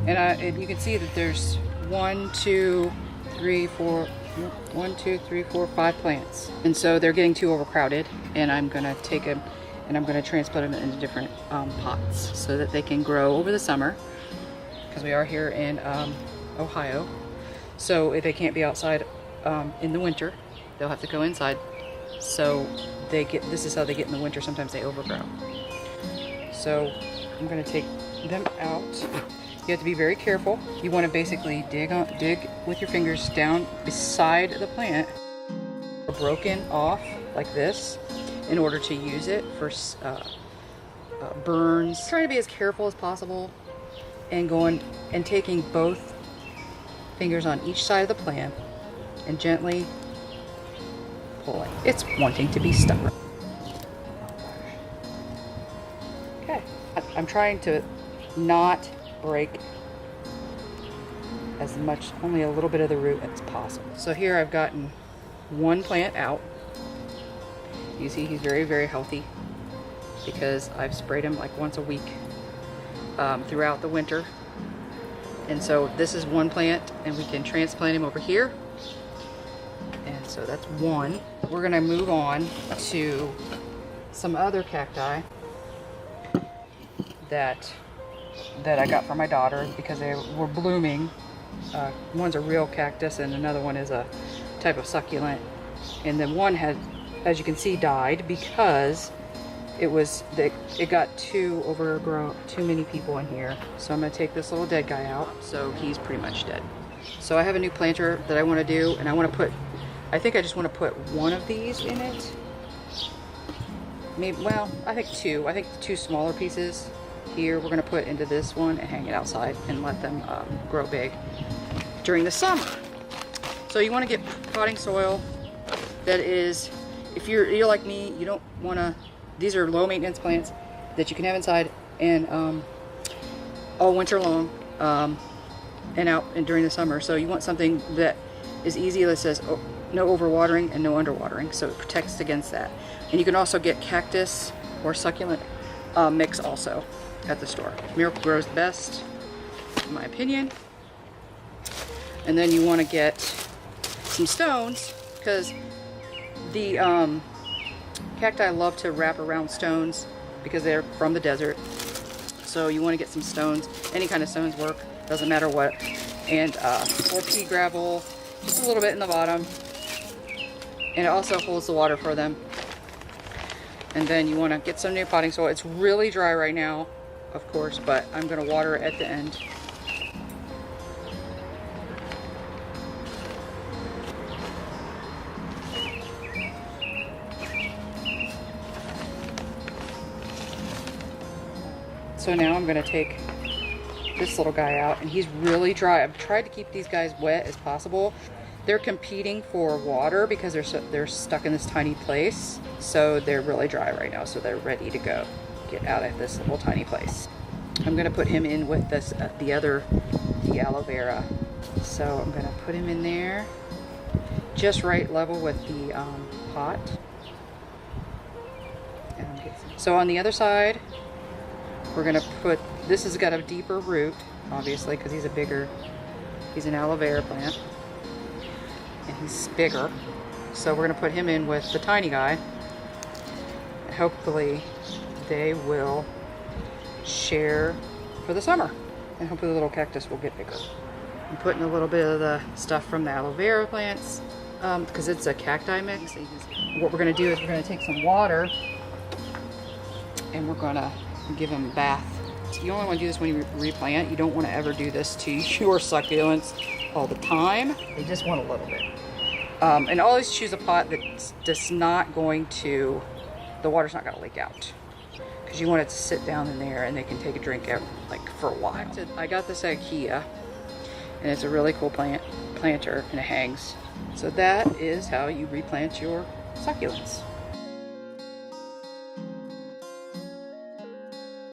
And you can see that there's 1, 2, 3, 4, 1, 2, 3, 4, 5 plants. And so they're getting too overcrowded, and I'm gonna take them and I'm gonna transplant them into different pots so that they can grow over the summer, because we are here in Ohio. So if they can't be outside in the winter, they'll have to go inside. So this is how they get in the winter. Sometimes they overgrow. So I'm gonna take them out. You have to be very careful. You want to basically dig with your fingers down beside the plant, broken off like this, in order to use it for burns. Try to be as careful as possible, and going and taking both fingers on each side of the plant and gently pulling. It's wanting to be stubborn. Okay, I'm trying to not break as much, only a little bit of the root as possible. So here I've gotten one plant out. You see he's very, very healthy because I've sprayed him like once a week throughout the winter. And so this is one plant, and we can transplant him over here. And so that's one. We're gonna move on to some other cacti that I got from my daughter because they were blooming. One's a real cactus and another one is a type of succulent. And then one had, as you can see, died because it got too overgrown, too many people in here. So I'm gonna take this little dead guy out. So he's pretty much dead. So I have a new planter that I want to do, and I think I just want to put one of these in it. Maybe, well, I think two. I think two smaller pieces here we're going to put into this one and hang it outside and let them grow big during the summer. So you want to get potting soil that is, if you're like me, you don't want to, these are low maintenance plants that you can have inside and all winter long and out and during the summer. So you want something that is easy, that says no overwatering and no underwatering, so it protects against that. And you can also get cactus or succulent mix also at the store. Miracle-Gro's best, in my opinion. And then you want to get some stones, because the cacti love to wrap around stones because they're from the desert. So you want to get some stones. Any kind of stones work, doesn't matter what. And or pea gravel, just a little bit in the bottom. And it also holds the water for them. And then you want to get some new potting soil. It's really dry right now, of course, but I'm going to water it at the end. So now I'm going to take this little guy out, and he's really dry. I've tried to keep these guys wet as possible. They're competing for water because they're stuck in this tiny place. So they're really dry right now. So they're ready to go, get out of this little tiny place. I'm gonna put him in with this, the aloe vera. So I'm gonna put him in there, just right level with the pot. So on the other side, we're gonna put, this has got a deeper root, obviously, because he's an aloe vera plant. And he's bigger. So we're gonna put him in with the tiny guy. And hopefully they will share for the summer. And hopefully the little cactus will get bigger. I'm putting a little bit of the stuff from the aloe vera plants because it's a cacti mix. What we're gonna do is we're gonna take some water and we're gonna give them a bath. You only want to do this when you replant. You don't want to ever do this to your succulents all the time. They just want a little bit. And always choose a pot that's just not going to, the water's not going to leak out. Because you want it to sit down in there and they can take a drink like for a while. I got this at IKEA, and it's a really cool planter, and it hangs. So that is how you replant your succulents.